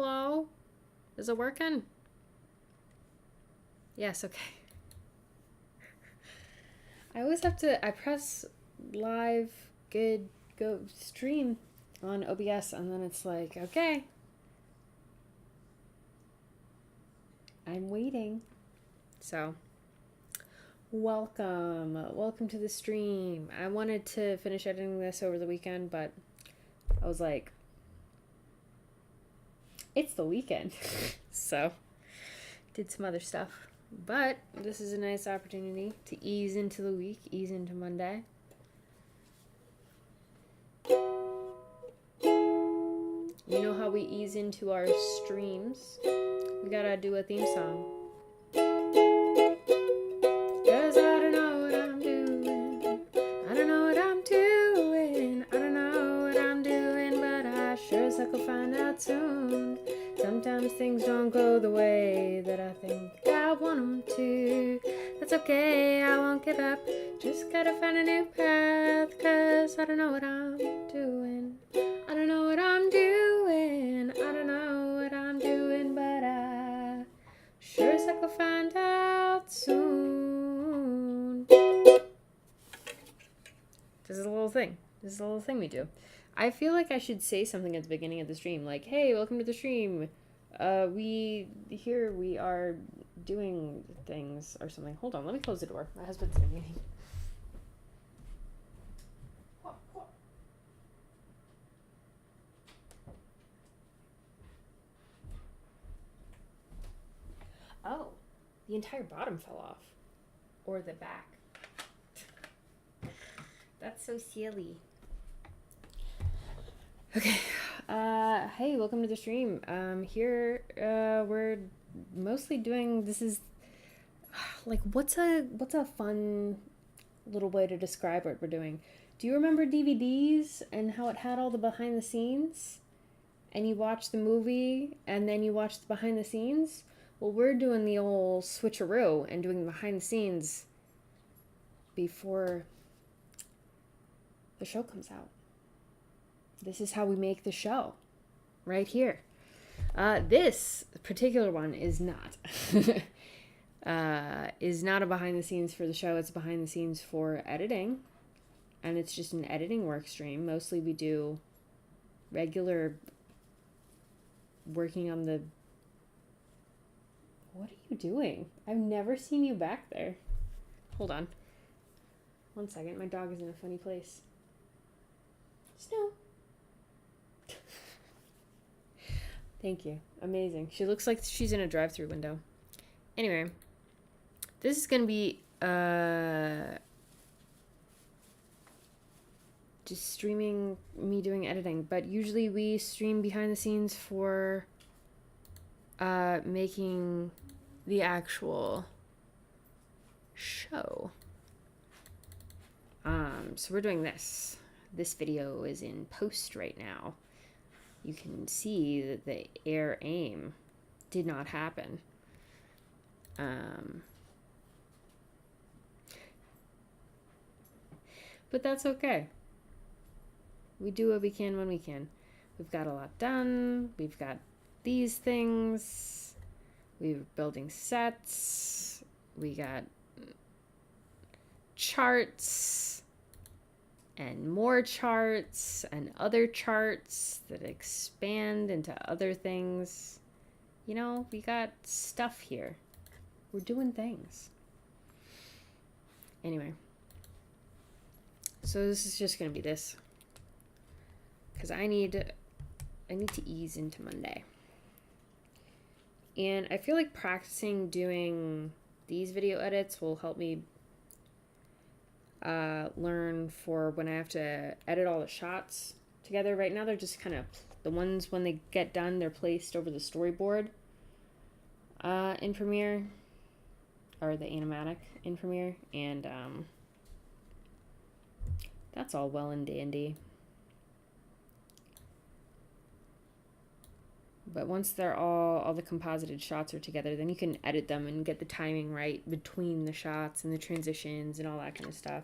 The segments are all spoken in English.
Hello? Is it working? Yes, okay. I always have to, I press live, good, go stream on OBS, and then it's like, okay. I'm waiting. So, welcome to the stream. I wanted to finish editing this over the weekend, but I was like, it's the weekend. So, did some other stuff. But this is a nice opportunity to ease into the week, ease into Monday. You know how we ease into our streams? We gotta do a theme song. 'Cause I don't know what I'm doing. I don't know what I'm doing. I don't know what I'm doing, but I sure as heck will find out soon. Sometimes things don't go the way that I think I want them to. That's okay, I won't give up. Just gotta find a new path, 'cause I don't know what I'm doing. I don't know what I'm doing. I don't know what I'm doing, but I sure as heck will find out soon. This is a little thing. This is a little thing we do. I feel like I should say something at the beginning of the stream, like, hey, welcome to the stream. We are doing things or something. Hold on, let me close the door. My husband's in a meeting. Oh, the entire bottom fell off. Or the back. That's so silly. Okay. Hey, welcome to the stream. Here, we're mostly doing, this is, like, what's a fun little way to describe what we're doing? Do you remember DVDs and how it had all the behind the scenes? And you watch the movie, and then you watch the behind the scenes? Well, we're doing the old switcheroo and doing the behind the scenes before the show comes out. This is how we make the show, right here. This particular one is not. Is not a behind the scenes for the show. It's behind the scenes for editing. And it's just an editing work stream. Mostly we do regular working on the... What are you doing? I've never seen you back there. Hold on. 1 second. My dog is in a funny place. Snow. Thank you. Amazing. She looks like she's in a drive-through window. Anyway, this is going to be just streaming me doing editing, but usually we stream behind the scenes for making the actual show. So we're doing this. This video is in post right now. You can see that the air aim did not happen. But that's okay. We do what we can when we can. We've got a lot done. We've got these things. We're building sets. We got charts and more charts and other charts that expand into other things. You know, we got stuff here. We're doing things. Anyway. So this is just going to be this. Because I need to ease into Monday. And I feel like practicing doing these video edits will help me learn for when I have to edit all the shots together. Right now they're just kind of, the ones when they get done, they're placed over the storyboard in Premiere, or the animatic in Premiere, and that's all well and dandy. But once they're all the composited shots are together, then you can edit them and get the timing right between the shots and the transitions and all that kind of stuff.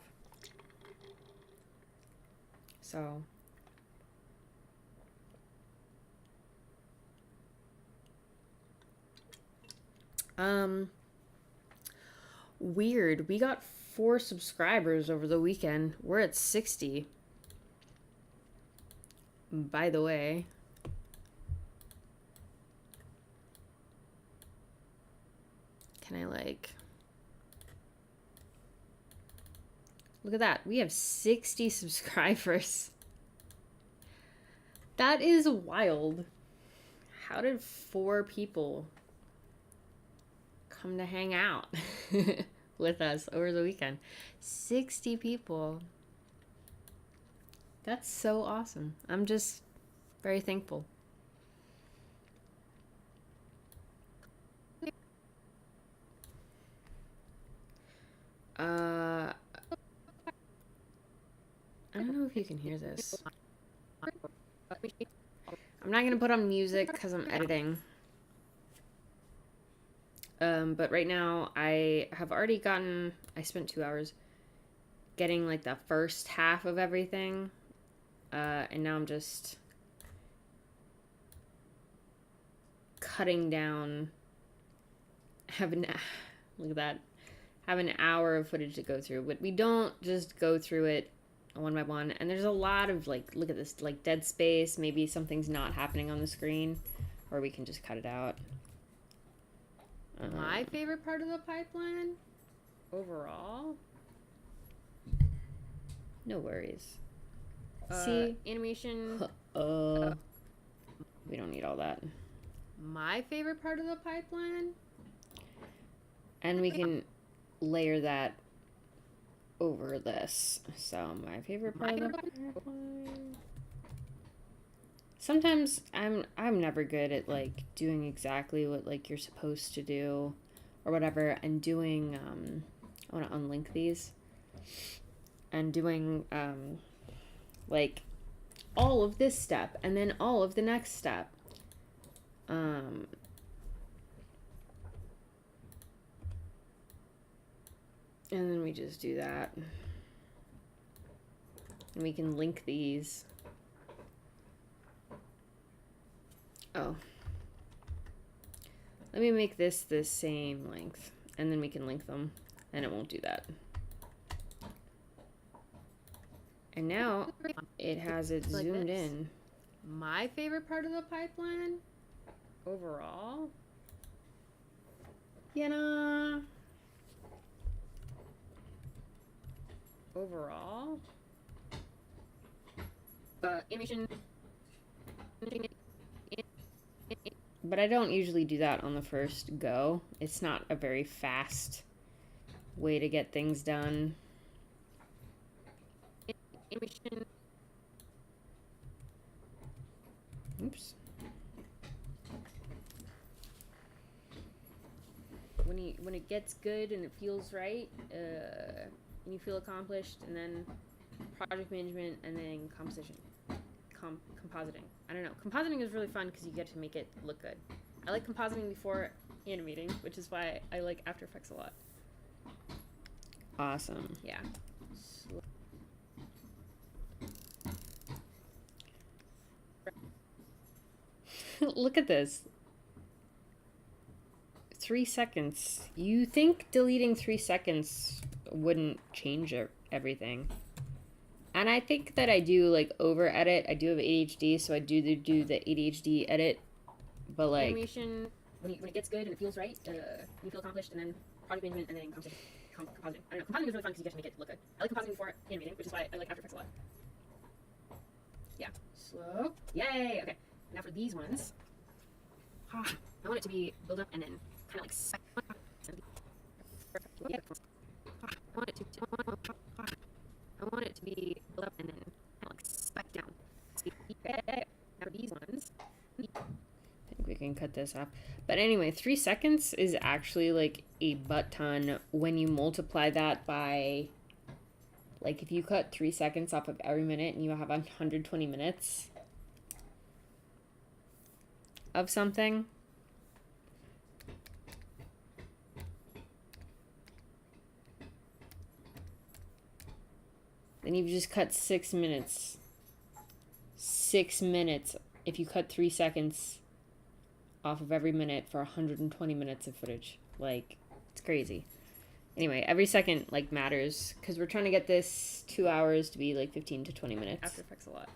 So Um, Weird. We got 4 subscribers over the weekend. We're at 60. By the way. Can I like... Look at that. We have 60 subscribers. That is wild. How did 4 people come to hang out with us over the weekend? 60 people. That's so awesome. I'm just very thankful. I don't know if you can hear this. I'm not gonna put on music because I'm editing. But right now I have already gotten, I spent 2 hours getting like the first half of everything. And now I'm just cutting down, look at that, have an hour of footage to go through. But we don't just go through it one by one. And there's a lot of like, look at this, like dead space. Maybe something's not happening on the screen, or we can just cut it out. My favorite part of the pipeline overall? No worries. See? Animation. We don't need all that. My favorite part of the pipeline? And we can layer that over this. So my favorite part of the pipeline. Sometimes I'm never good at like doing exactly what like you're supposed to do or whatever, and doing I want to unlink these and doing like all of this step and then all of the next step. And then we just do that. And we can link these. Oh. Let me make this the same length. And then we can link them. And it won't do that. And now it has it like zoomed this. In. My favorite part of the pipeline overall? You know. Overall? Animation. But I don't usually do that on the first go. It's not a very fast way to get things done. Oops. When it gets good and it feels right, and you feel accomplished, and then project management, and then compositing. I don't know. Compositing is really fun because you get to make it look good. I like compositing before animating, which is why I like After Effects a lot. Awesome. Yeah. Look at this. 3 seconds. You think deleting 3 seconds wouldn't change everything. And I think that I do like over edit. I do have ADHD, so I do the ADHD edit. But like animation, when it gets good and it feels right, you feel accomplished, and then project management, and then compositing. I don't know. Compositing is really fun because you get to make it look good. I like compositing before animating, which is why I like After Effects a lot. Yeah. Slow. Yay. Okay. Now for these ones, I want it to be build up and then kind of like. I want it to be built up and then kind of like spec down. Now for these ones, I think we can cut this off. But anyway, 3 seconds is actually like a butt ton when you multiply that by, like if you cut 3 seconds off of every minute and you have 120 minutes of something. Then you've just cut 6 minutes. 6 minutes if you cut 3 seconds off of every minute for 120 minutes of footage. Like, it's crazy. Anyway, every second, like, matters. Because we're trying to get this 2 hours to be, like, 15 to 20 minutes. After Effects a lot.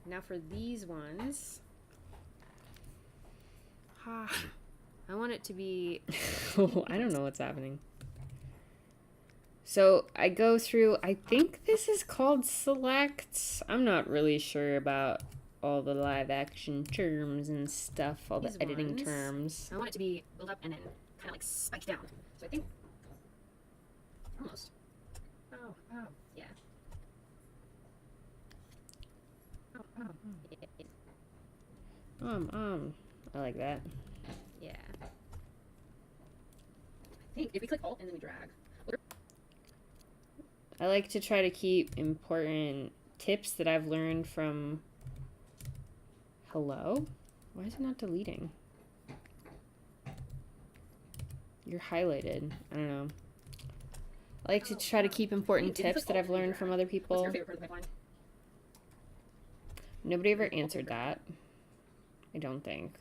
Now for these ones... I want it to be... I don't know what's happening. So I go through, I think this is called selects. I'm not really sure about all the live action terms and stuff, all the editing terms. I want it to be build up and then kind of like spike down. So I think, almost. Oh, yeah. I like that. Yeah. I think if we click Alt and then we drag. I like to try to keep important tips that I've learned from... Hello? Why is it not deleting? You're highlighted. I don't know. I like to try to keep important tips that I've learned from other people. What's your favorite part of the pipeline? Nobody ever answered that. I don't think.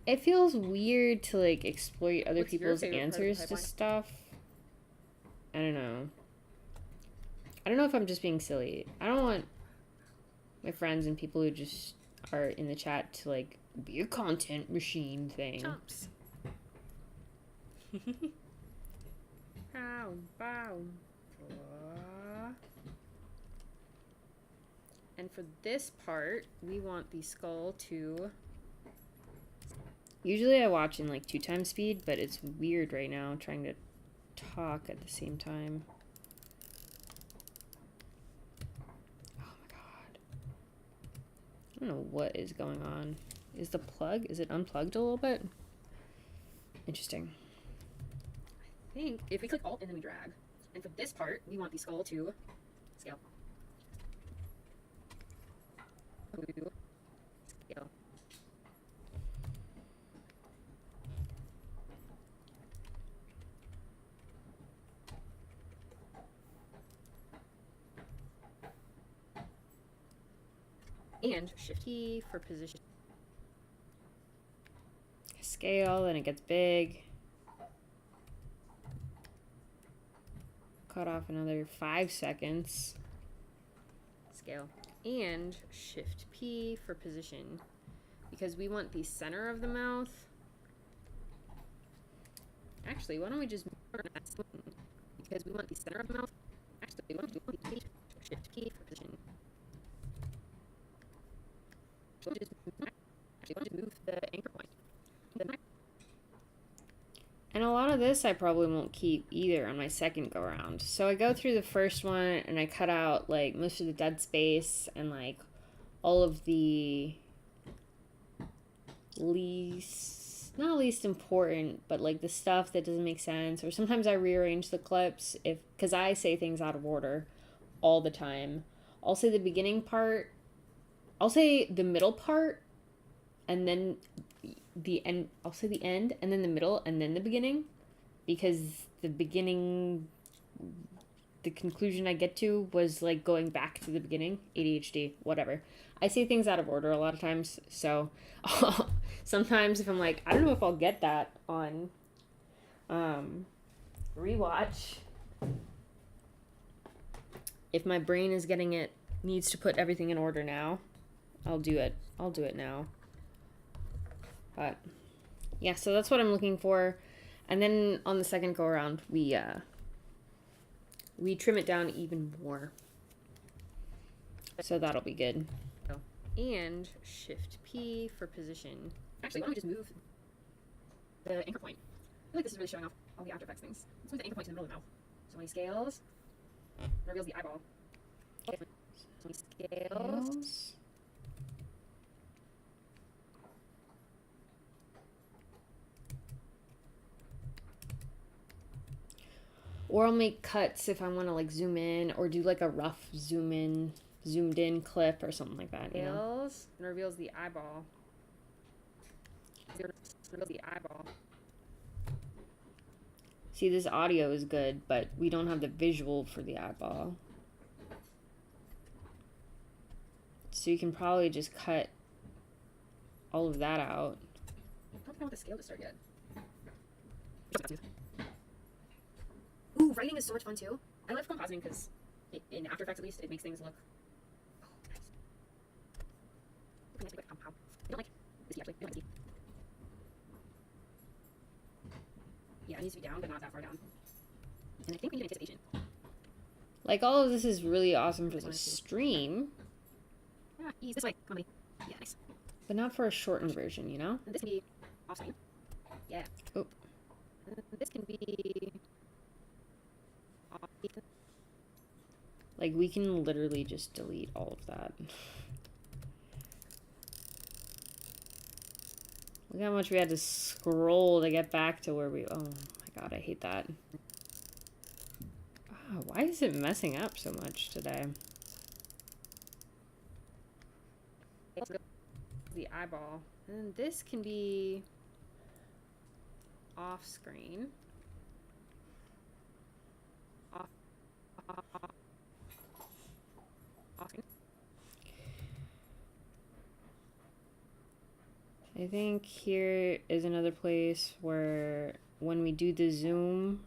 It feels weird to like exploit other people's answers to stuff. I don't know. I don't know if I'm just being silly. I don't want my friends and people who just are in the chat to like be a content machine thing. Chomps. Bow, bow. And for this part, we want the skull to... Usually I watch in like 2x speed, but it's weird right now trying to talk at the same time. Oh my god. I don't know what is going on. Is the plug, is it unplugged a little bit? Interesting. I think if we click Alt and then we drag, and for this part, we want the skull to scale. Scale. And Shift key for position. Scale, then it gets big. Cut off another 5 seconds. Scale. And Shift P for position. Because we want the center of the mouth. Actually, why don't we just because we want the center of the mouth. Actually, why don't we do Shift P for position. We'll just move the anchor point. And a lot of this I probably won't keep either on my second go around. So I go through the first one and I cut out like most of the dead space and like all of the not least important, but like the stuff that doesn't make sense. Or sometimes I rearrange the clips because I say things out of order all the time. I'll say the beginning part, I'll say the middle part, and then the end. I'll say the end, and then the middle, and then the beginning, because the beginning, the conclusion I get to was like going back to the beginning. ADHD, whatever. I say things out of order a lot of times, so sometimes if I'm like, I don't know if I'll get that on rewatch. If my brain is getting it, needs to put everything in order now, I'll do it. I'll do it now. But yeah, so that's what I'm looking for. And then on the second go around, we trim it down even more. So that'll be good. And Shift P for position. Actually, why don't we just move the anchor point? I feel like this is really showing off all the After Effects things. Let's move the anchor point to the middle of the mouth. So when he scales, it reveals the eyeball. So when he scales. Or I'll make cuts if I want to like zoom in or do like a rough zoomed in clip or something like that. You know? And reveals the eyeball. Reveals the eyeball. See, this audio is good, but we don't have the visual for the eyeball. So you can probably just cut all of that out. I don't know what the scale to start yet. Ooh, writing is so much fun too. I love compositing because in After Effects at least, it makes things look nice. I don't like this actually. I don't like this. Yeah, it needs to be down, but not that far down. And I think we need anticipation. Like, all of this is really awesome for the stream. Yeah, ease this way. Come on, buddy. Yeah, nice. But not for a shortened version, you know? And this can be off screen. Yeah. Oh. And this can be off. Like, we can literally just delete all of that. Look how much we had to scroll to get back to where we... Oh my god, I hate that. Oh, why is it messing up so much today? The eyeball. And this can be off screen. Off screen. I think here is another place where when we do the zoom,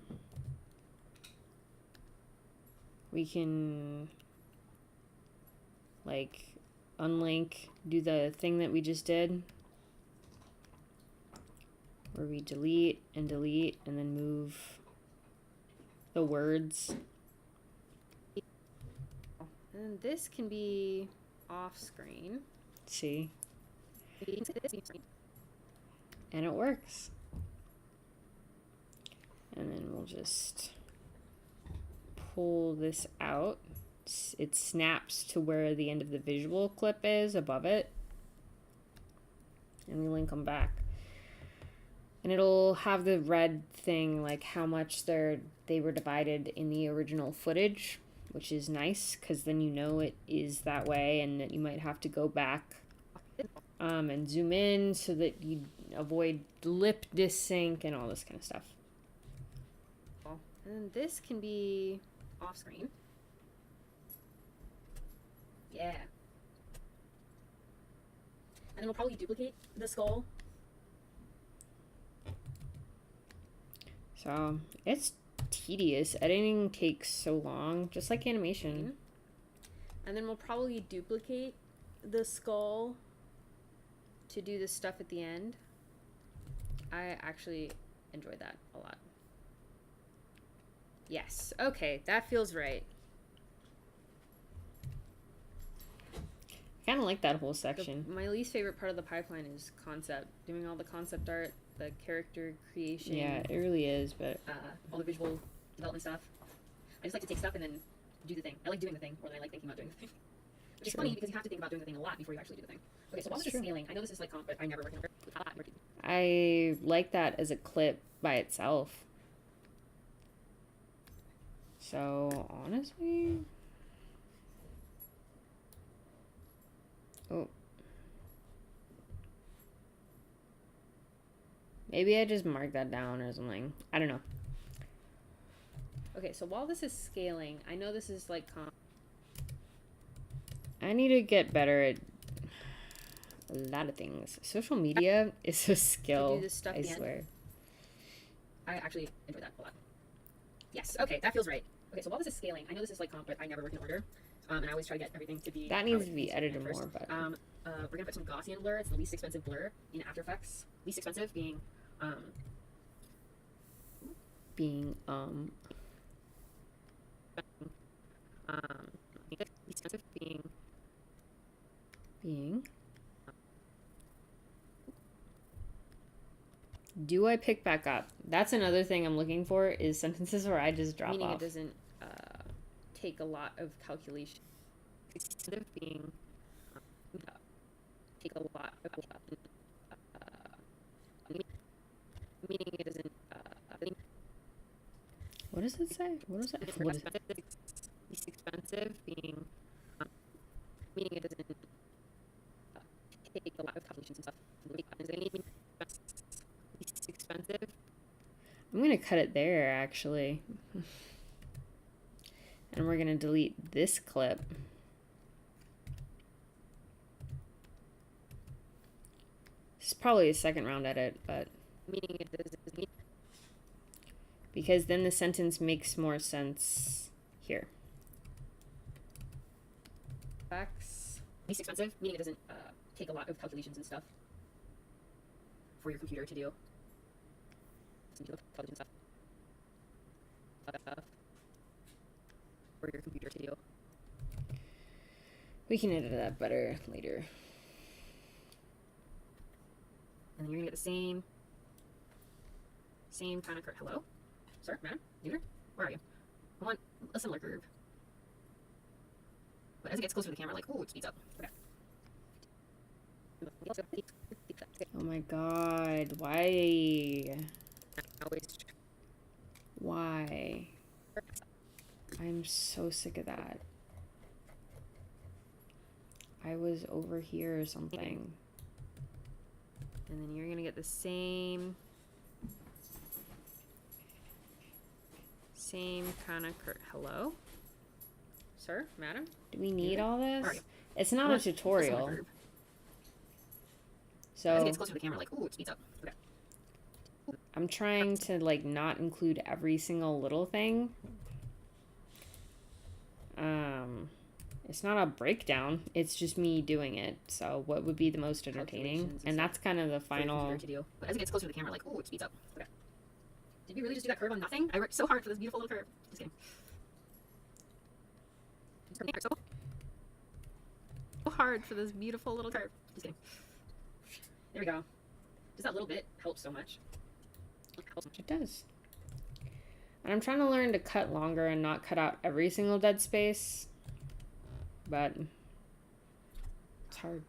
we can like unlink, do the thing that we just did, where we delete and then move the words. And this can be off screen. See? And it works. And then we'll just pull this out. It snaps to where the end of the visual clip is above it. And we link them back. And it'll have the red thing, like how much they were divided in the original footage, which is nice because then you know it is that way, and that you might have to go back and zoom in so that you avoid lip dissync and all this kind of stuff. And this can be off screen. Yeah. And then we'll probably duplicate the skull. So it's tedious. Editing takes so long, just like animation. And then we'll probably duplicate the skull to do the stuff at the end. I actually enjoyed that a lot. Yes. Okay, that feels right. I kind of like that whole section. My least favorite part of the pipeline is concept. Doing all the concept art, the character creation. Yeah, it really is, but... all the visual development stuff. I just like to take stuff and then do the thing. I like doing the thing more than I like thinking about doing the thing. Which is funny because you have to think about doing the thing a lot before you actually do the thing. Okay, so while this is scaling, I know this is like comp, but I never work in I like that as a clip by itself. So, honestly... Oh. Maybe I just marked that down or something. I don't know. Okay, so while this is scaling, I know this is like... I need to get better at a lot of things. Social media is a skill, to do this stuff I swear. I actually enjoy that a lot. Yes, okay, that feels right. Okay, so while this is scaling, I know this is like comp, but I never work in order. And I always try to get everything to be... That needs to be edited more, but... we're going to put some Gaussian blur. It's the least expensive blur in After Effects. Least expensive being... least expensive being... Do I pick back up? That's another thing I'm looking for, is sentences where I just drop off. Meaning it doesn't take a lot of calculation. Instead of being take a lot of meaning it doesn't what does it say? What is it? What is it? Least expensive being meaning it doesn't take a lot of calculations and stuff. Least expensive. I'm gonna cut it there actually. And we're gonna delete this clip. This is probably a second round edit, but meaning it doesn't because then the sentence makes more sense here. Facts. Least expensive, meaning it doesn't take a lot of calculations and stuff for your computer to do. For your computer to do. We can edit that better later. And then you're gonna get the same kind of curve. Hello? Sir? Madam? Neuter? Where are you? I want a similar curve. But as it gets closer to the camera, like, oh, it speeds up. Okay. Oh my god, why? Why? I'm so sick of that. I was over here or something. And then you're gonna get the same kind of curve. Hello? Sir? Madam? Do we need all Where are this? you? It's not a tutorial. So as it gets closer to the camera, like, oh, it speeds up. Okay. I'm trying to like not include every single little thing. It's not a breakdown. It's just me doing it. So what would be the most entertaining? And that's kind of the final. But as it gets closer to the camera, like, oh, it speeds up. Okay. Did we really just do that curve on nothing? I worked so hard for this beautiful little curve. Just kidding. So hard for this beautiful little curve. Just kidding. There we go. Just that little bit helps so much. It does. And I'm trying to learn to cut longer and not cut out every single dead space. But it's hard.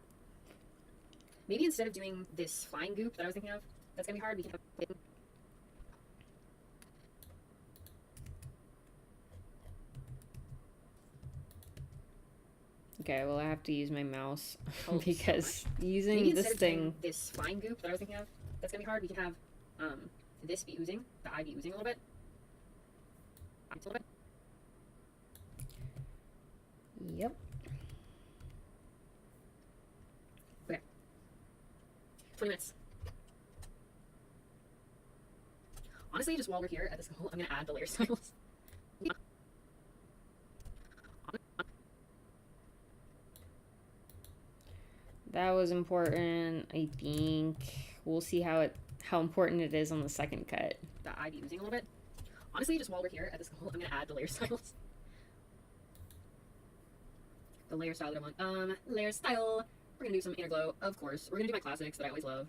Maybe instead of doing this flying goop that I was thinking of, that's gonna be hard, we can have okay, well I have to use my mouse because using maybe this thing. This flying goop that I was thinking of, that's gonna be hard. We can have this be oozing, the eye be oozing a little bit. Yep. Okay. 20 minutes. Honestly, just while we're here at this level, I'm gonna add the layer styles. That was important, I think. We'll see how important it is on the second cut. The eye be oozing a little bit. Honestly, just while we're here at this level, I'm gonna add the layer styles. The layer style that I want. Layer style. We're gonna do some inner glow, of course. We're gonna do my classics that I always love.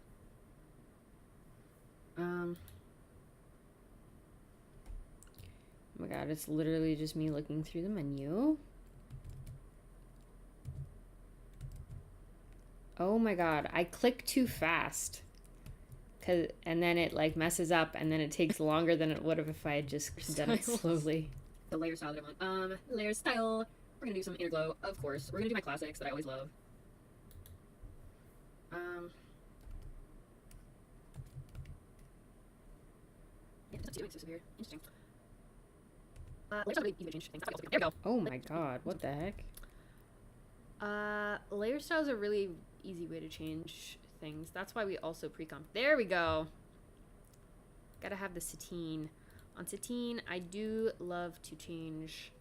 Oh my god, it's literally just me looking through the menu. Oh my god, I click too fast. And then it like messes up and then it takes longer than it would have if I had just done it slowly. The layer style that I want. Layer style. We're gonna do some inner glow, of course. We're gonna do my classics that I always love. Yeah, it's doing so severe. Interesting. Layer style even change things. There we go. Oh my god, what the heck? Layer style is a really easy way to change things. That's why we also pre-comp. There we go. Gotta have the sateen. On sateen, I do love to change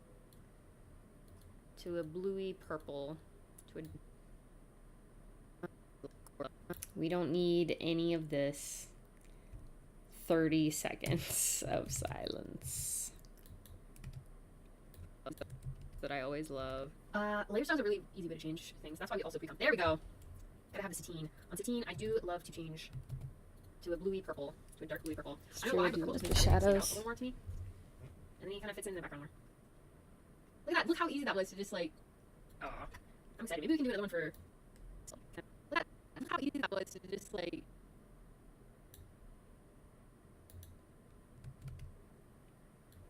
to a bluey purple. We don't need any of this. 30 seconds of silence. That I always love. Layer style is a really easy way to change things. That's why we also pre-comp. There we go. Gotta have the sateen. On sateen, I do love to change to a bluey purple, to a dark bluey purple. I don't know why, but purple just makes it stand out a little more to me. And then he kind of fits in the background more. Look at that. Look how easy that was to just like. Oh, I'm excited. Maybe we can do another one for. Look how easy that was to just like.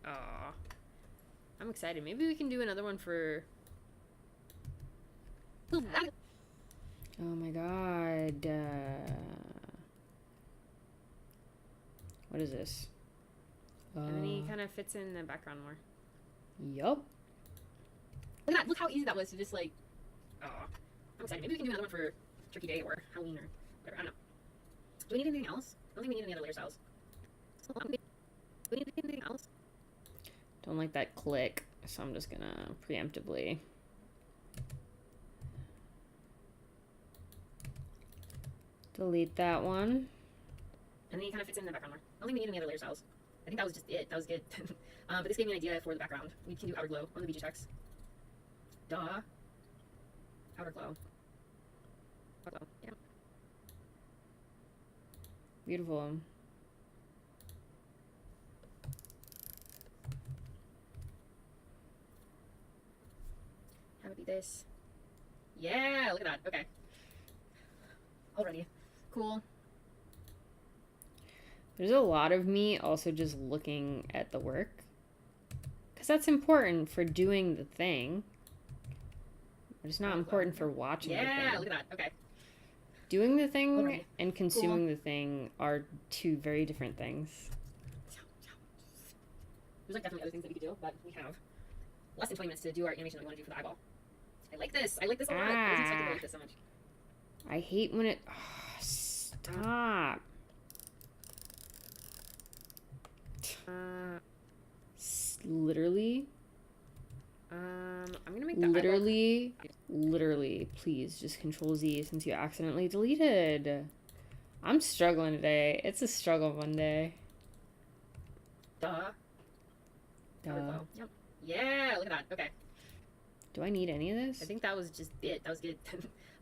Oh, I'm excited. Maybe we can do another one for. Oh my god. What is this? And then he kind of fits in the background more. Yup. Look at that. Look how easy that was to just like. Oh, I'm excited. Maybe we can do another one for Turkey Day or Halloween or whatever. I don't know. Do we need anything else? I don't think we need any other layer styles. Do we need anything else? Don't like that click, so I'm just gonna preemptively delete that one. And then he kind of fits in the background more. I don't think we need any other layer styles. I think that was just it. That was good. But this gave me an idea for the background. We can do outer glow on the BG text. Duh. Outer glow. Outer glow. Yeah. Beautiful. Have it be this. Yeah, look at that. Okay. Already. Cool. There's a lot of me also just looking at the work, because that's important for doing the thing, but it's not important for watching the thing. Yeah, look at that. Okay. Doing the thing and consuming the thing are two very different things. There's like definitely other things that we could do, but we have less than 20 minutes to do our animation that we want to do for the eyeball. I like this. I like this a lot. I wasn't expecting to like this so much. I hate when it... Oh, stop. Literally. I'm gonna make the literally, please just Control Z since you accidentally deleted. I'm struggling today. It's a struggle Monday. Duh. Yep. Yeah, look at that. Okay. Do I need any of this? I think that was just it. That was good.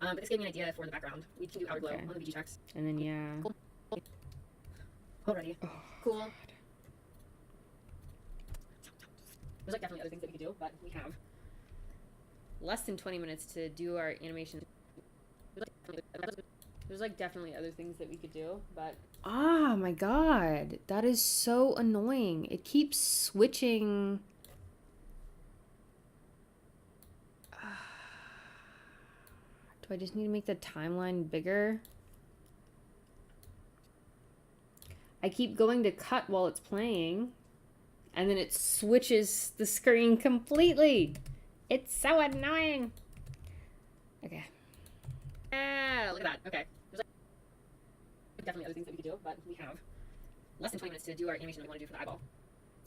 But this gave me an idea for the background. We can do outer glow on the BG tracks. And then yeah. Cool. Already. Oh, cool. God. There's like definitely other things that we could do, but we have less than 20 minutes to do our animation. There's like definitely other things that we could do, but... Ah, my God. That is so annoying. It keeps switching. Do I just need to make the timeline bigger? I keep going to cut while it's playing, and then it switches the screen completely. It's so annoying. Okay. Yeah, look at that. Okay. There's like definitely other things that we could do, but we have less than 20 minutes to do our animation that we want to do for the eyeball.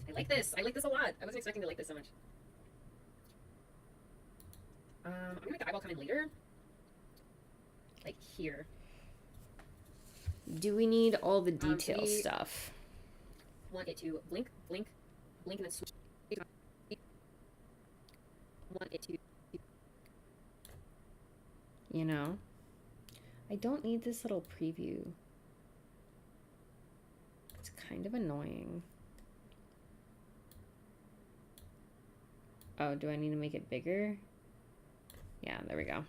I like this. I like this a lot. I wasn't expecting to like this so much. I'm gonna make the eyeball come in later. Like here. Do we need all the detail stuff? Want it to blink, blink, blink, and then switch. Want it to... You know? I don't need this little preview. It's kind of annoying. Oh, do I need to make it bigger? Yeah, there we go.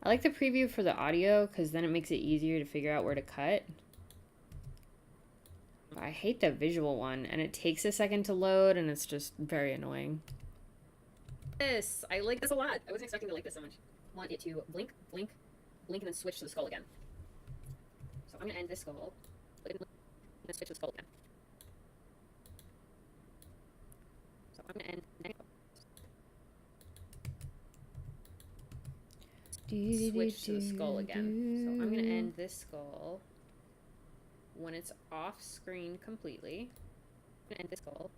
I like the preview for the audio because then it makes it easier to figure out where to cut. I hate the visual one, and it takes a second to load, and it's just very annoying. This. I like this a lot. I wasn't expecting to like this so much. Want it to blink, blink, blink, and then switch to the skull again. So I'm going to end this skull, and then switch to the skull again. So I'm going to end switch to the skull again. So I'm going to end this skull when it's off screen completely. I'm going to end this skull.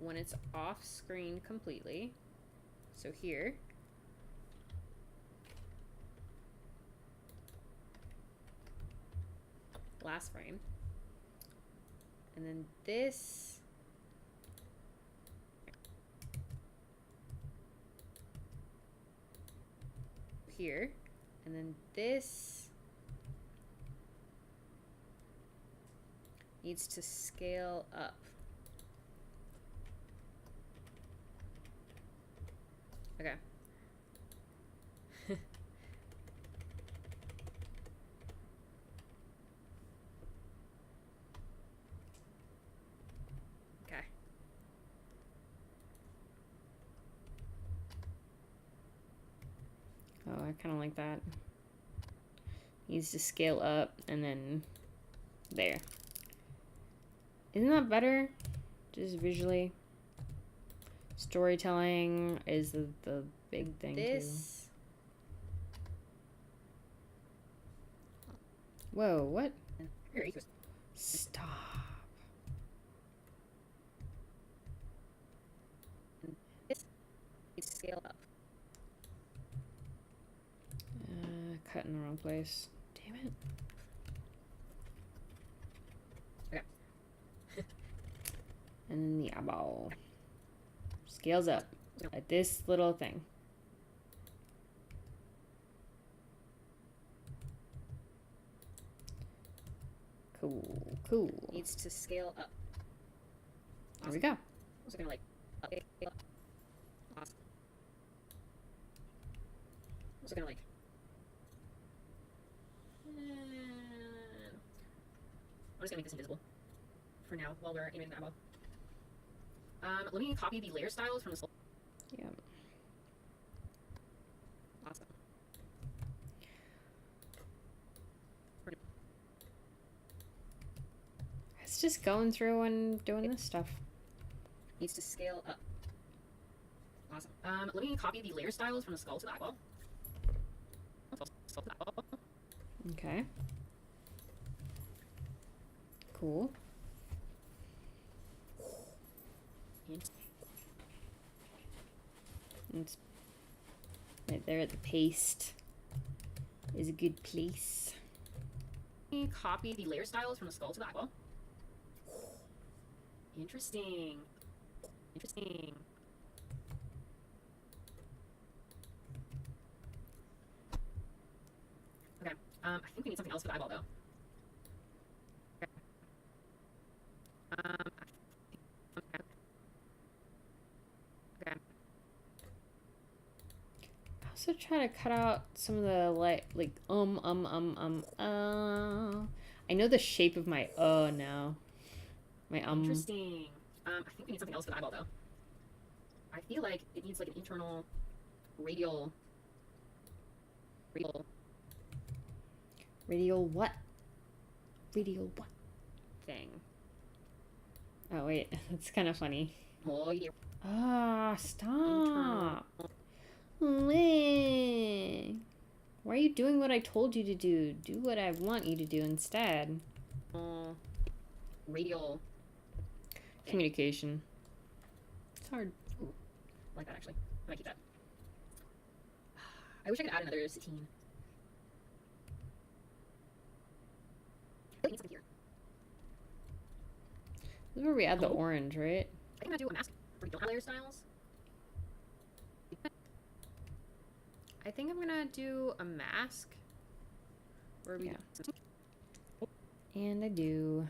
When it's off screen completely. So here. Last frame. And then this here, and then this needs to scale up. Okay. Okay. Oh, I kind of like that. Needs to scale up and then there. Isn't that better? Just visually. Storytelling is the big thing this Whoa, what? Here, Stop. this needs to scale up. Cut in the wrong place. Damn it. Okay. And then the eyeball scales up at this little thing. Cool, cool. Needs to scale up. There we go. Also gonna like up. Awesome. Also gonna like. I'm just gonna make this invisible for now while we're aiming the eyeball. Let me copy the layer styles from the skull. Yeah. Awesome. It's just going through and doing this stuff. Needs to scale up. Awesome. Let me copy the layer styles from the skull to the eyeball. Skull to the eyeball. Okay. Cool. It's right there at the paste is a good place. Let me copy the layer styles from the skull to the eyeball. Interesting. Interesting. Okay. I think we need something else for the eyeball though. Okay. Okay. I also try to cut out some of the I know the shape of my now. My Interesting. I think we need something else for the eyeball though. I feel like it needs like an internal radial Radial what? Radial what? thing. Oh wait, that's kind of funny. Oh, yeah. Ah, stop. Why are you doing what I told you to do? Do what I want you to do instead. Radial communication. It's hard. Ooh, I like that actually. I might keep that. I wish I could add another satine. I need something here. This is where we add the orange, right? I think I'm gonna do a mask where we don't have layer styles. I think I'm gonna do a mask where we and I do.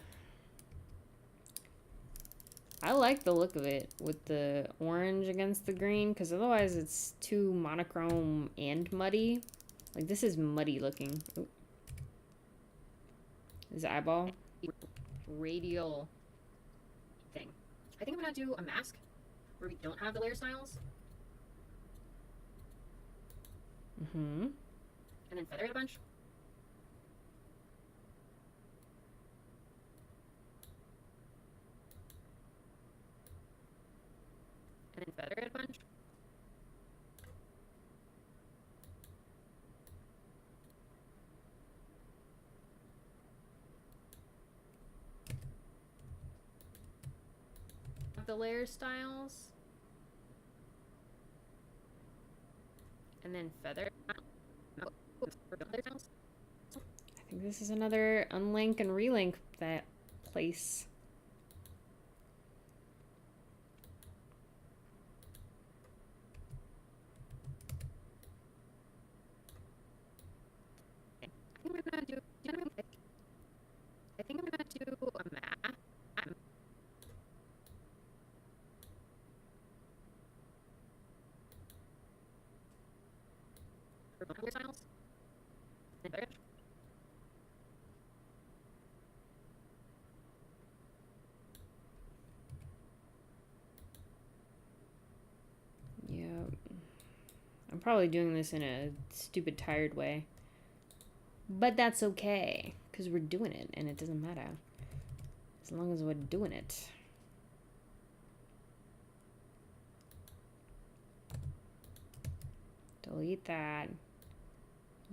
I like the look of it with the orange against the green, because otherwise it's too monochrome and muddy. Like, this is muddy looking. Ooh. His eyeball. Radial thing. I think I'm gonna do a mask where we don't have the layer styles. Mm-hmm. And then feather it a bunch. And then feather it a bunch. The layer styles. And then feather. I think this is another unlink and relink that place. I think I'm gonna do a math. For both layer styles. And feather it. Yeah. I'm probably doing this in a stupid, tired way. But that's okay, because we're doing it, and it doesn't matter. As long as we're doing it. Delete that.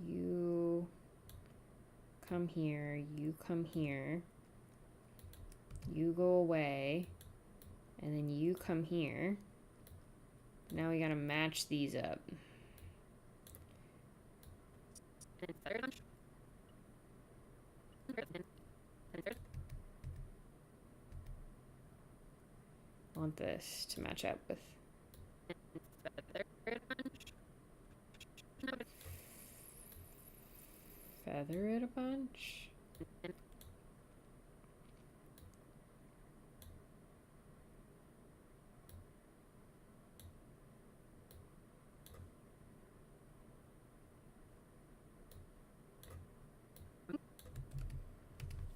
You come here, you come here, you go away, and then you come here. Now we gotta match these up. And feather a bunch. I want this to match up with feather it a bunch.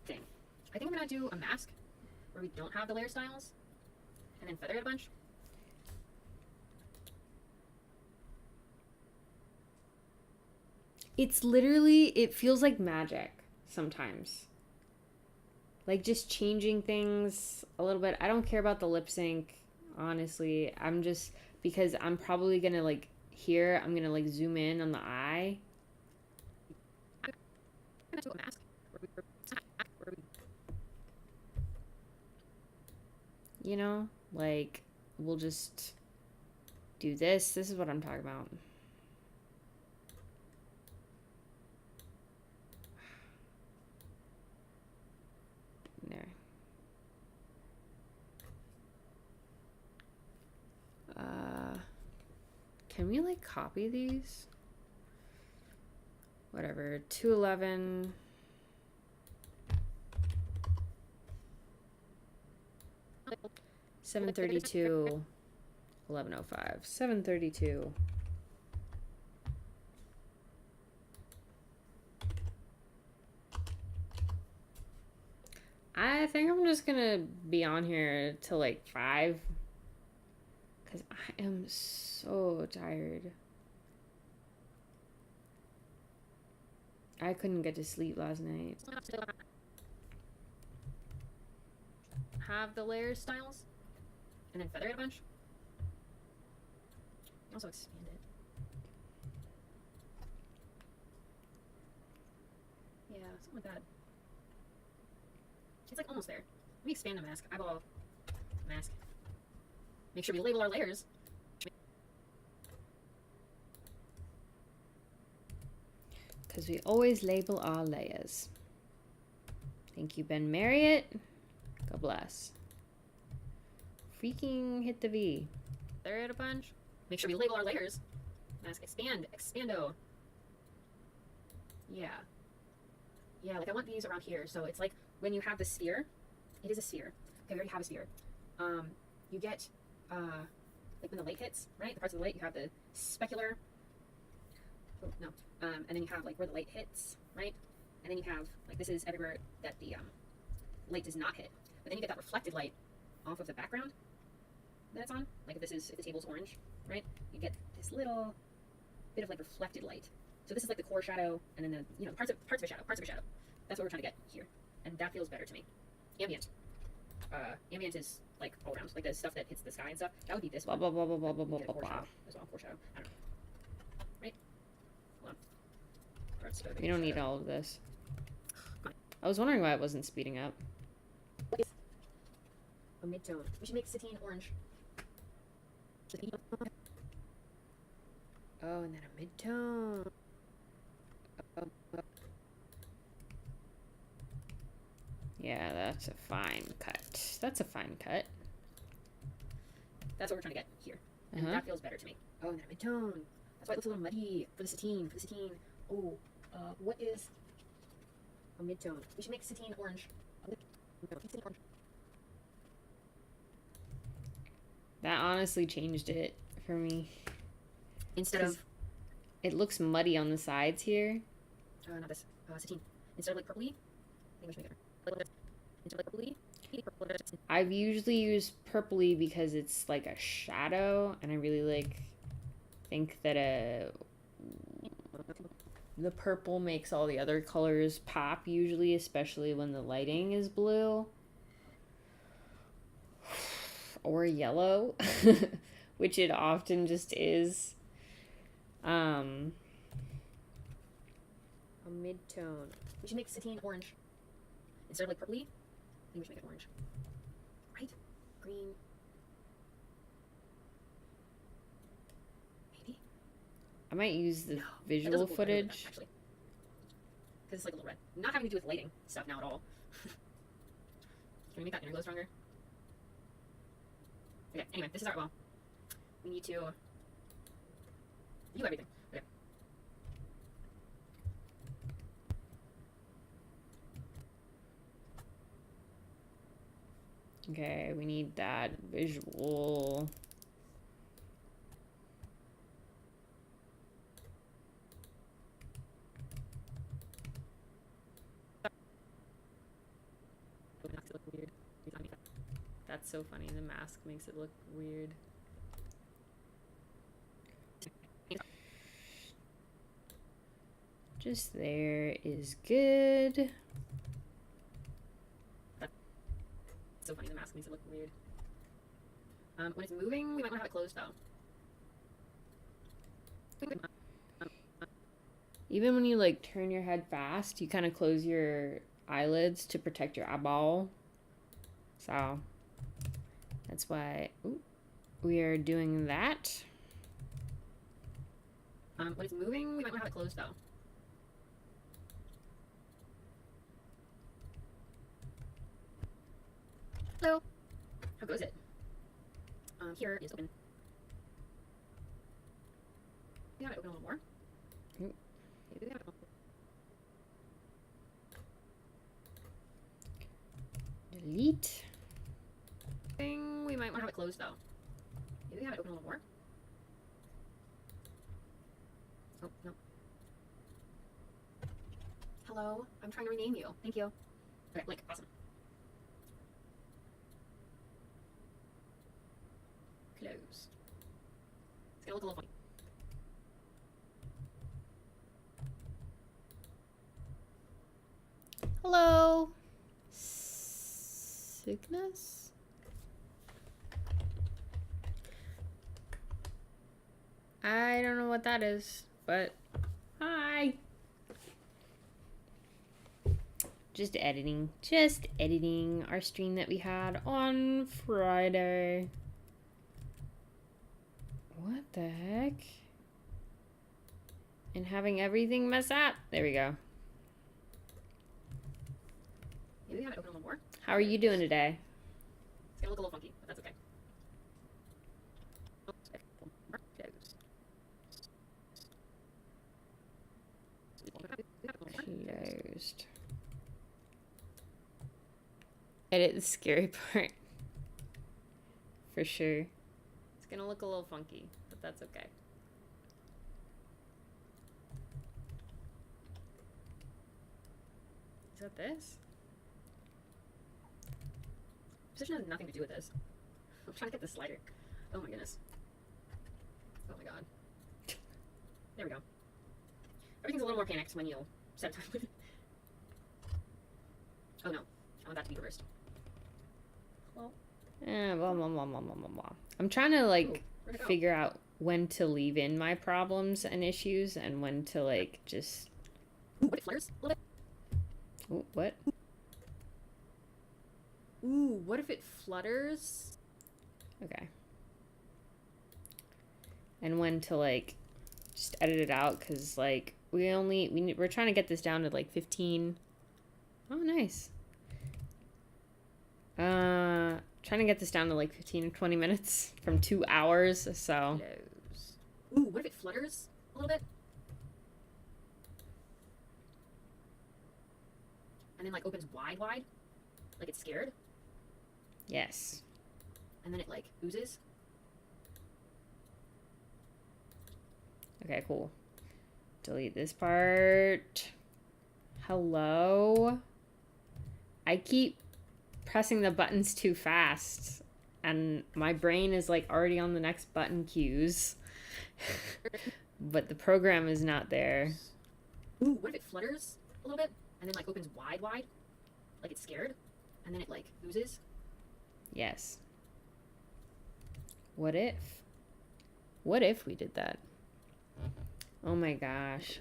Thing. I think I'm gonna do a mask where we don't have the layer styles, and then feather it a bunch. It's literally, it feels like magic sometimes. Like just changing things a little bit. I don't care about the lip sync, honestly. I'm just, because I'm probably gonna like, here, I'm gonna like zoom in on the eye. I'm gonna do a mask where we You know, like we'll just do this. This is what I'm talking about. There. Can we like copy these? Whatever. 211. Seven 32. 1105. 732. I think I'm just gonna be on here till like 5. Because I am so tired. I couldn't get to sleep last night. have the layer styles, and then feather it a bunch. Also expand it. Yeah, something like that. It's like almost there. Let me expand the mask. Eyeball mask. Make sure we label our layers. Because we always label our layers. Thank you, Ben Marriott. God bless. Freaking hit the V. Feather it a bunch. Make sure we label our layers. Mask expand. Expando. Yeah. Yeah, like I want these around here. So it's like when you have the sphere. It is a sphere. Okay, we already have a sphere. You get, like when the light hits, right? The parts of the light, you have the specular. Oh, no. And then you have like where the light hits, right? And then you have, like this is everywhere that the light does not hit. But then you get that reflected light off of the background that it's on. Like if the table's orange, right? You get this little bit of like reflected light. So this is like the core shadow, and then the parts of a shadow, That's what we're trying to get here, and that feels better to me. Ambient. Ambient is like all around, like the stuff that hits the sky and stuff. That would be this Blah, one. blah, blah, blah, blah, blah, blah, Get a blah, core blah. shadow as well. Core shadow. I don't know. Right? Hold on. Parts of We don't need shadow. all of this. I was wondering why it wasn't speeding up. A mid-tone. We should make Satine orange. Oh, and then a mid-tone. Yeah, that's a fine cut. That's a fine cut. That's what we're trying to get here. And Uh-huh. that feels better to me. Oh, and then a mid-tone. That's why it looks a little muddy for the Satine. Oh, what is a mid-tone? We should make Satine orange. Satine orange. That honestly changed it for me. Instead of It looks muddy on the sides here. not this. Satine. Instead of like purpley, I think we should make it. Instead of like purpley, purple. I've usually used purpley because it's like a shadow, and I really think that the purple makes all the other colors pop usually, especially when the lighting is blue or yellow, which it often just is. A mid-tone. We should make Satine orange. Instead of like purpley, I think we should make it orange. Right? Green. Maybe? I might use the No, visual footage. Actually. Because it's like a little red. Not having to do with lighting stuff now at all. Can we make that inner glow stronger? Okay, anyway, this is our, well, we need to do everything. Okay. Okay, we need that visual. That's so funny. The mask makes it look weird. Just there is good. That's so funny. The mask makes it look weird. When it's moving, we might want to have it closed though. Even when you like turn your head fast, you kind of close your eyelids to protect your eyeball. So that's why we are doing that. When it's moving, we might want to have it closed though. Hello. How goes it? Here is open. We have it open a little more. Ooh. Maybe we have it open. Delete. We might want to have it closed though. Maybe we have it open a little more. Oh, no. Hello, I'm trying to rename you. Thank you. Okay, like, awesome. Close. It's gonna look a little funny. Hello. Sickness? I don't know what that is, but hi. Just editing our stream that we had on Friday. What the heck? And having everything mess up. There we go. Maybe we have it open a little more. How are you doing today? It's gonna look a little funky, but that's okay. Closed. Edit the scary part. For sure. It's gonna look a little funky, but that's okay. Is that this? Position has nothing to do with this. I'm trying to get the slider. Oh my goodness. Oh my god. There we go. Everything's a little more panicked when you set time with it. Oh no. I want that to be reversed. Well. Blah, blah, blah, blah, blah, blah, blah. I'm trying to like figure out when to leave in my problems and issues and when to like just. Ooh, what it flutters a little bit? Ooh, what? Ooh, what if it flutters? Okay. And when to like just edit it out because like we're trying to get this down to like 15. Oh, nice. Trying to get this down to like 15 or 20 minutes from 2 hours, so. Close. Ooh, what if it flutters a little bit? And then like opens wide, like it's scared? Yes. And then it like oozes? Okay, cool. Delete this part. Hello? I keep pressing the buttons too fast and my brain is like already on the next button cues. But the program is not there. Ooh, what if it flutters a little bit? And then like opens wide, like it's scared? And then it like oozes? Yes. What if? What if we did that? Oh my gosh.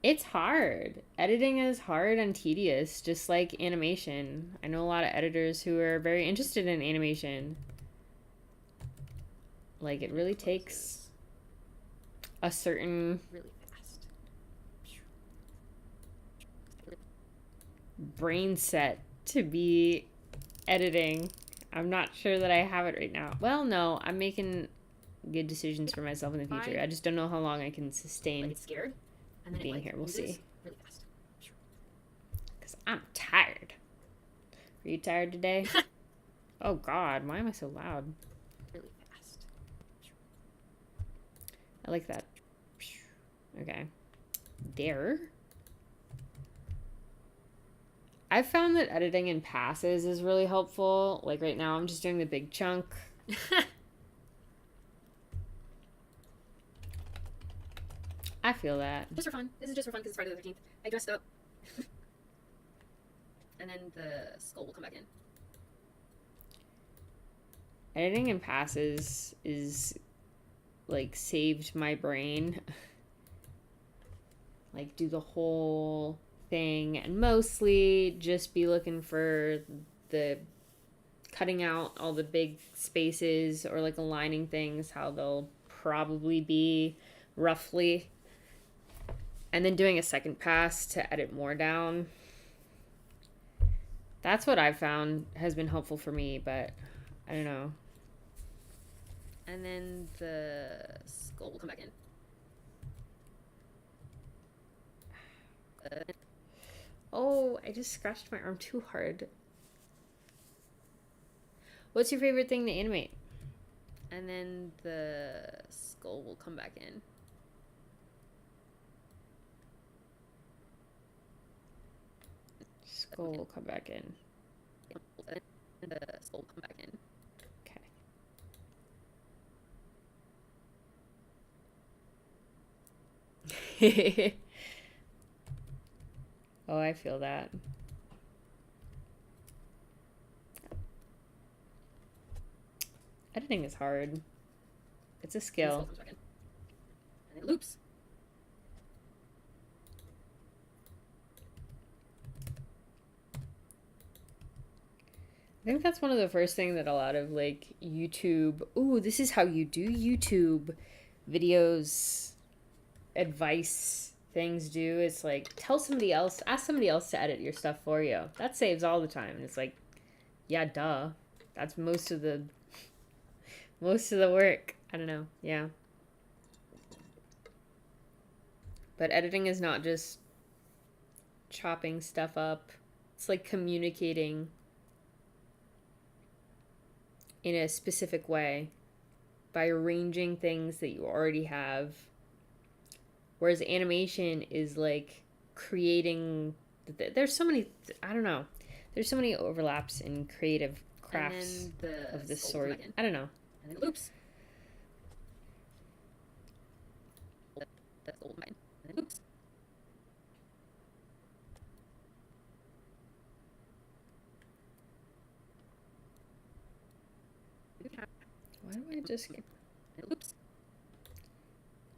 It's hard. Editing is hard and tedious, just like animation. I know a lot of editors who are very interested in animation. Like, it really takes a certain really fast brain set to be editing. I'm not sure that I have it right now. Well, no, I'm making good decisions for myself in the future. I just don't know how long I can sustain like it's scared and then being it, like, here. We'll see. Really fast. Because I'm tired. Are you tired today? Oh, God. Why am I so loud? Really fast. I like that. Okay. There. I've found that editing in passes is really helpful. Like right now, I'm just doing the big chunk. I feel that. Just for fun. This is just for fun because it's Friday the 13th. I dressed up. And then the skull will come back in. Editing in passes is like saved my brain. Like do the whole thing and mostly just be looking for the cutting out all the big spaces or like aligning things how they'll probably be roughly, and then doing a second pass to edit more down. That's what I've found has been helpful for me, but I don't know. And then the skull will come back in. Oh, I just scratched my arm too hard. What's your favorite thing to animate? And then the skull will come back in. Skull will come back in. And the skull will come back in. Okay. Oh, I feel that. Editing is hard. It's a skill. And it loops. I think that's one of the first things that a lot of like YouTube, ooh, this is how you do YouTube videos, advice things do. It's like tell somebody else, ask somebody else to edit your stuff for you. That saves all the time. And it's like, yeah, duh. That's most of the work. I don't know. Yeah. But editing is not just chopping stuff up. It's like communicating in a specific way by arranging things that you already have. Whereas animation is like creating, there's so many, I don't know. There's so many overlaps in creative crafts of this sort. I don't know. And then it loops. That's gold mine. And then loops. Why do I just... Oops.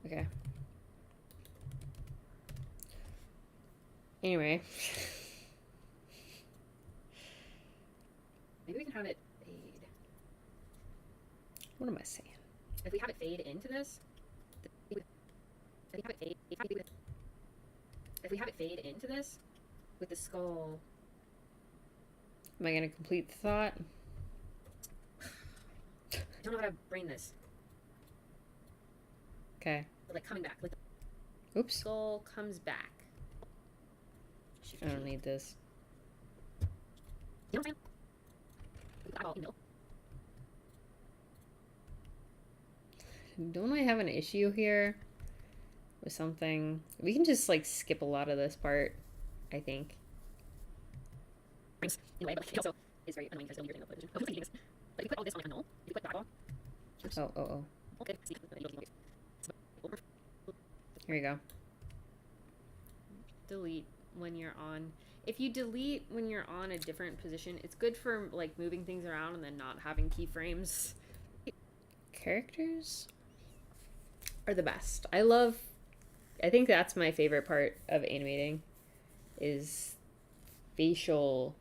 Okay. Anyway. Maybe we can have it fade. What am I saying? If we have it fade into this, if we have it fade into this with the skull. Am I going to complete the thought? I don't know how to brain this. Okay. But like coming back. Like Oops. Skull comes back. I don't need this. You know what I'm saying? Eyeball in the middle. Don't I have an issue here with something? We can just like skip a lot of this part, I think. In a way, but it also is very annoying because you're getting uploaded. But you put all this on like a null. If you put that on. Oh. Okay. Here we go. Delete when you're on. If you delete when you're on a different position, it's good for like moving things around and then not having keyframes. Characters are the best. I love I think that's my favorite part of animating is facial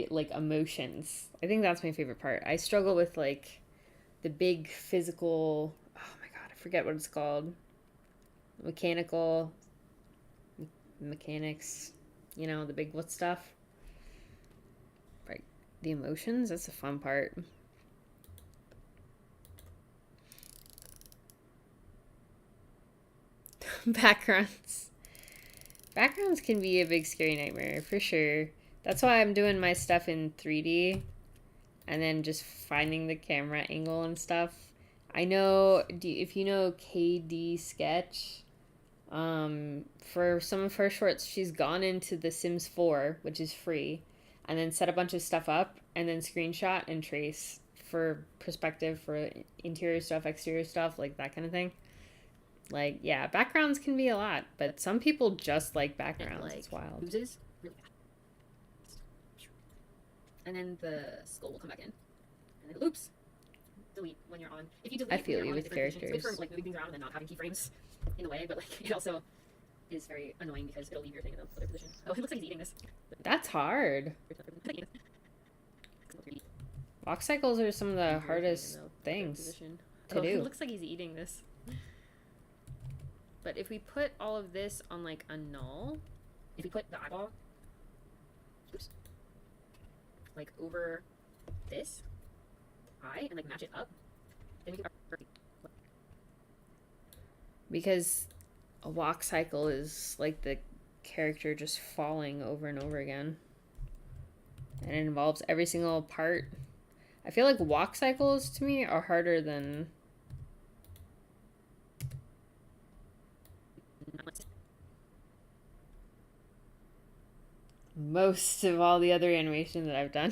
like emotions. I think that's my favorite part. I struggle with like the big physical, oh my god, I forget what it's called. Mechanical mechanics, you know, the big what stuff. Right. The emotions, that's the fun part. Backgrounds. Backgrounds can be a big scary nightmare for sure. That's why I'm doing my stuff in 3D and then just finding the camera angle and stuff. I know if you know KD Sketch, for some of her shorts, she's gone into The Sims 4, which is free, and then set a bunch of stuff up and then screenshot and trace for perspective for interior stuff, exterior stuff, like that kind of thing. Like, yeah, backgrounds can be a lot, but some people just like backgrounds. Like, it's wild. Oozes really fast. And then the skull will come back in. And then loops. Delete when you're on. If you delete, I feel you with characters. It's good for like moving things around and then not having keyframes in the way, but like it also is very annoying because it'll leave your thing in the other position. Oh, it looks like he's eating this. That's hard. Walk cycles are some of the hardest things to do. It looks like he's eating this. But if we put all of this on like a null, if we put the eyeball, oops, like over this eye and like match it up, then we can. Because a walk cycle is like the character just falling over and over again. And it involves every single part. I feel like walk cycles to me are harder than most of all the other animation that I've done.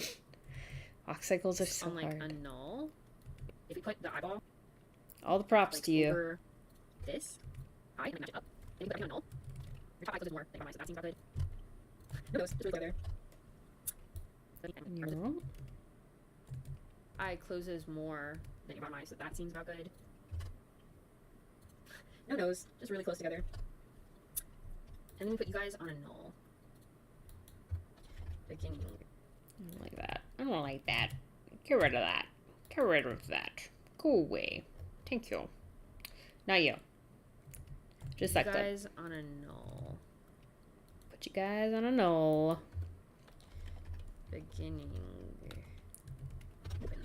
Walk cycles are so on like hard. A null. If we put the eyeball, all the props like to you. Over this eye and match it up, then we put everything on null. Your top eye closes more. Thank God, so that seems about good. No, it's really there. Your eye closes more than your bottom eye, so that seems about good. No nose, just really close together. And then we put you guys on a null. Beginning. I don't like that. I don't like that. Get rid of that. Get rid of that. Go away. Thank you. Not you. Just that you clip. guys on a null. Put you guys on a null. Beginning. Open.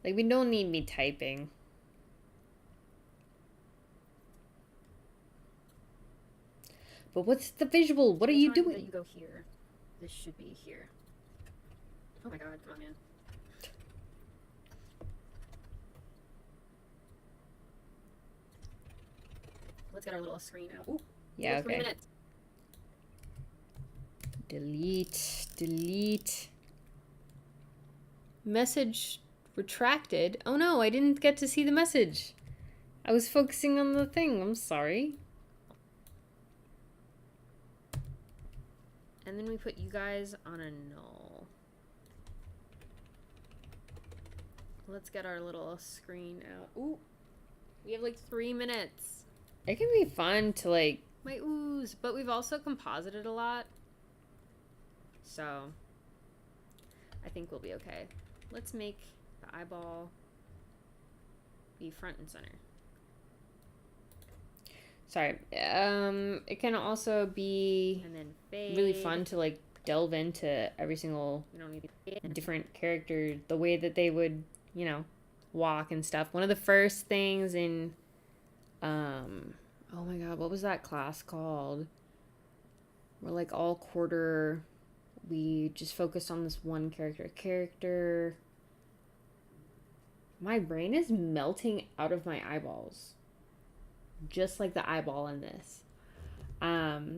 Like, we don't need me typing. But what's the visual? What are you doing? That you go here. This should be here. Oh my god, come on, man. Let's get our little screen out. Ooh, Yeah, okay. 3 minutes. Delete. Delete. Message retracted. Oh no, I didn't get to see the message. I was focusing on the thing. I'm sorry. And then we put you guys on a null. Let's get our little screen out. Ooh, we have like 3 minutes. It can be fun to like... My ooze, but we've also composited a lot. So, I think we'll be okay. Let's make the eyeball be front and center. Sorry. It can also be And then fade. really fun to like delve into every single We don't need different character, the way that they would, you know, walk and stuff. One of the first things in, oh my god, what was that class called? We're like all quarter, we just focused on this one character. My brain is melting out of my eyeballs. Just like the eyeball in this. Well,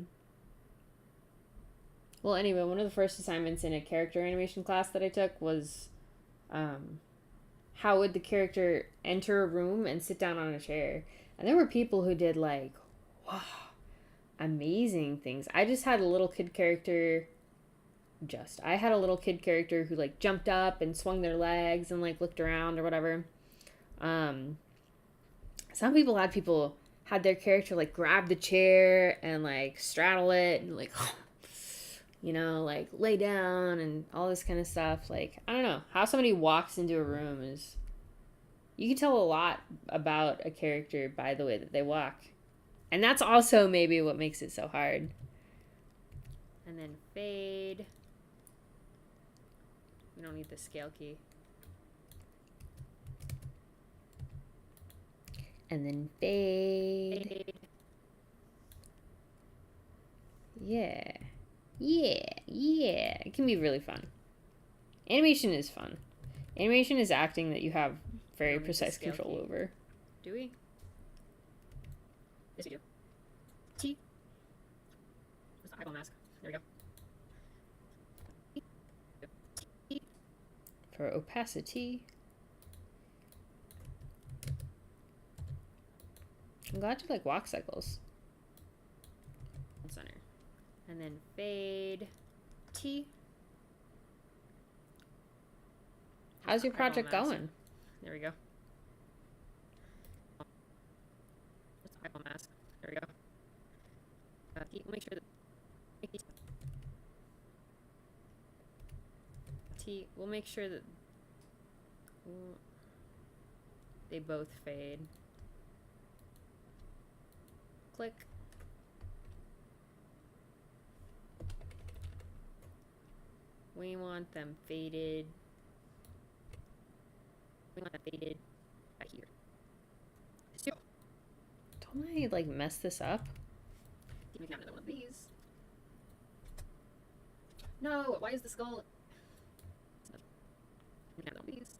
anyway, one of the first assignments in a character animation class that I took was how would the character enter a room and sit down on a chair. And there were people who did like, wow, amazing things. I had a little kid character who like jumped up and swung their legs and like looked around or whatever. Some people had had their character like grab the chair and like straddle it and like you know, like lay down and all this kind of stuff. Like, I don't know, how somebody walks into a room is, you can tell a lot about a character by the way that they walk. And that's also maybe what makes it so hard. And then fade. We don't need the scale key. And then fade. Yeah. Yeah. Yeah. It can be really fun. Animation is fun. Animation is acting that you have very precise control over. Do we? Yes, we do. T. What's the eyeball mask? There we go. For opacity. I'm glad you like walk cycles. Center. And then fade. T. How's your project going? There we go. What's the eyeball mask? There we go. We'll make sure that we'll make sure that they both fade. Click. We want them faded. We want them faded right here. So, don't I like mess this up? We can have another one of these. No, why is the skull? We can have one of these.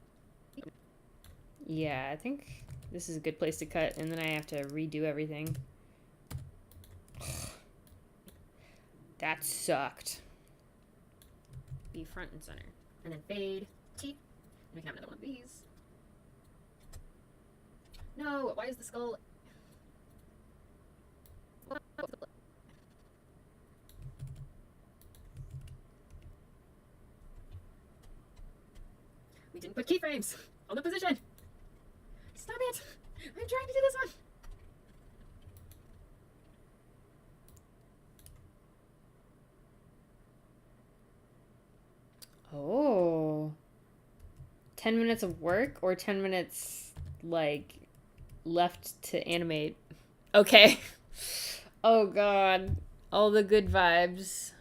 Yeah, I think this is a good place to cut, and then I have to redo everything. That sucked. Be front and center. And then fade. T. And we can have another one of these. No, why is the skull? We didn't put keyframes on the position. Stop it! I'm trying to do this one. Oh. 10 minutes of work or 10 minutes, like, left to animate? Okay. Oh, God. All the good vibes.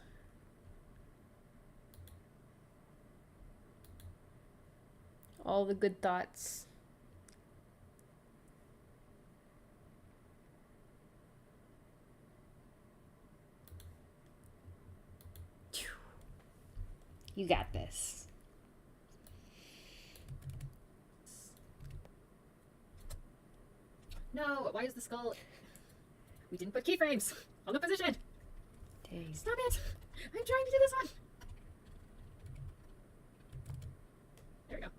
All the good thoughts. You got this. No, why is the skull? We didn't put keyframes on the position. Dang. Stop it! I'm trying to do this one. There we go.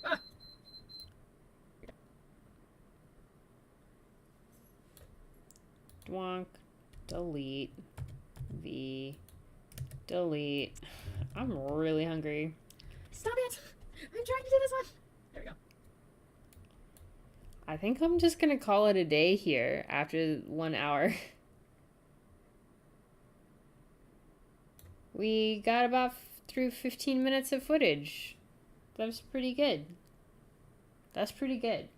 Ah! Dwonk. Delete. V. Delete. I'm really hungry. Stop it! I'm trying to do this one. There we go. I think I'm just gonna call it a day here after 1 hour. We got about through 15 minutes of footage. That's pretty good. That's pretty good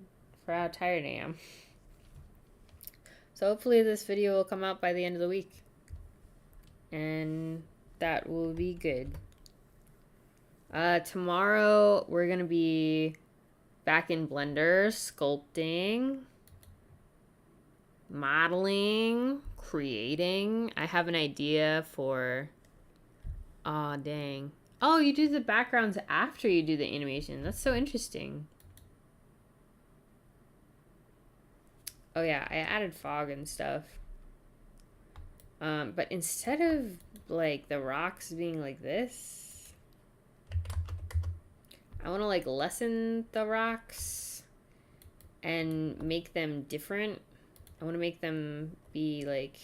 for how tired I am. So hopefully this video will come out by the end of the week. And that will be good. Tomorrow we're gonna be back in Blender, sculpting, modeling, creating. I have an idea for, aw, dang. Oh, you do the backgrounds after you do the animation. That's so interesting. Oh yeah, I added fog and stuff. But instead of like the rocks being like this, I want to like lessen the rocks and make them different. I want to make them be like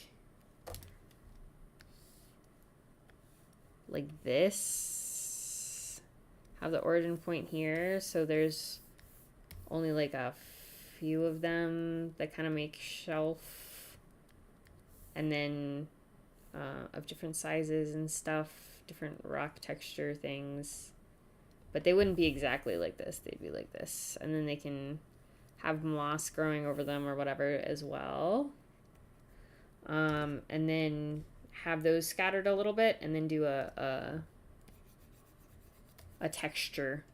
this. Have the origin point here, so there's only like a few of them that kind of make shelf, and then of different sizes and stuff, different rock texture things. But they wouldn't be exactly like this. They'd be like this. And then they can have moss growing over them or whatever as well. And then have those scattered a little bit, and then do a texture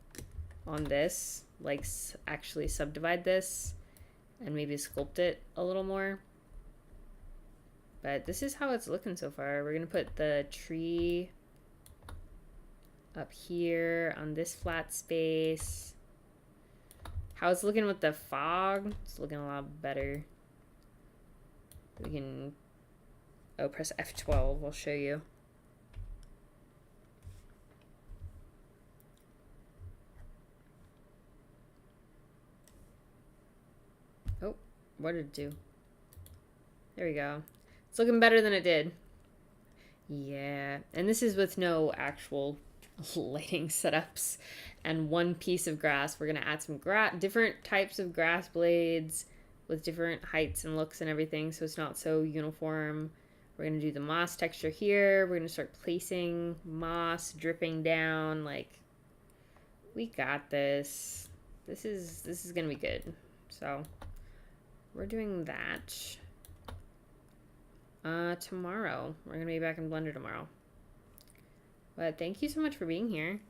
on this. Like actually subdivide this and maybe sculpt it a little more. But this is how it's looking so far. We're going to put the tree up here on this flat space. How it's looking with the fog, it's looking a lot better. We can, oh, press F12, I'll show you. Oh, what did it do? There we go. It's looking better than it did. Yeah, and this is with no actual lighting setups and one piece of grass. We're gonna add some different types of grass blades with different heights and looks and everything, so it's not so uniform. We're gonna do the moss texture here. We're gonna start placing moss dripping down. Like, we got this. This is gonna be good. So we're doing that. Tomorrow. We're gonna be back in Blender tomorrow. But thank you so much for being here.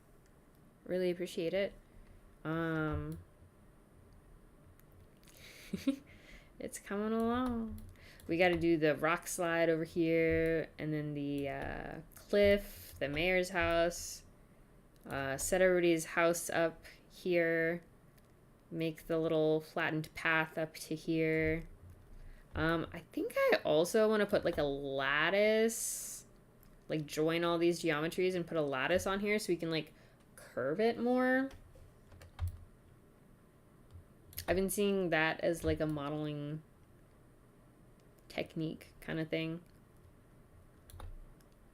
Really appreciate it. It's coming along. We got to do the rock slide over here, and then the cliff, the mayor's house, set everybody's house up here, make the little flattened path up to here. I think I also want to put like a lattice, like join all these geometries and put a lattice on here so we can like curve it more. I've been seeing that as like a modeling technique kind of thing.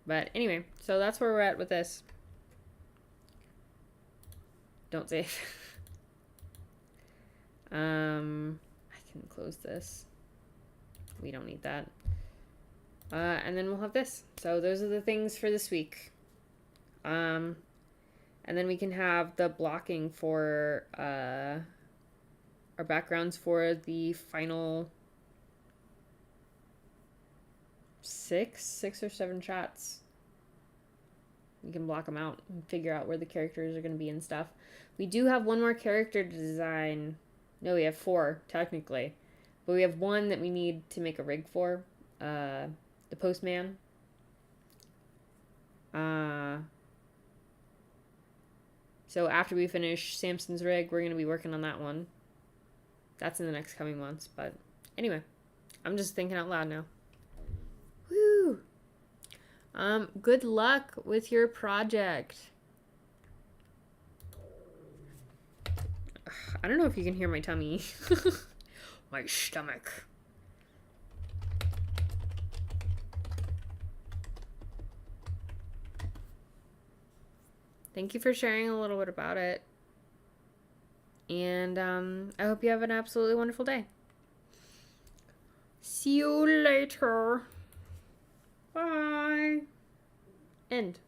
But anyway, so that's where we're at with this. Don't save. I can close this. We don't need that. And then we'll have this. So those are the things for this week. And then we can have the blocking for our backgrounds for the final six or seven shots. You can block them out and figure out where the characters are going to be and stuff. We do have one more character to design. No, we have 4 technically. But we have one that we need to make a rig for. The postman. So after we finish Samson's rig, we're going to be working on that one. That's in the next coming months. But anyway, I'm just thinking out loud now. Woo! Good luck with your project. I don't know if you can hear my tummy. My stomach. Thank you for sharing a little bit about it. And I hope you have an absolutely wonderful day. See you later. Bye. End.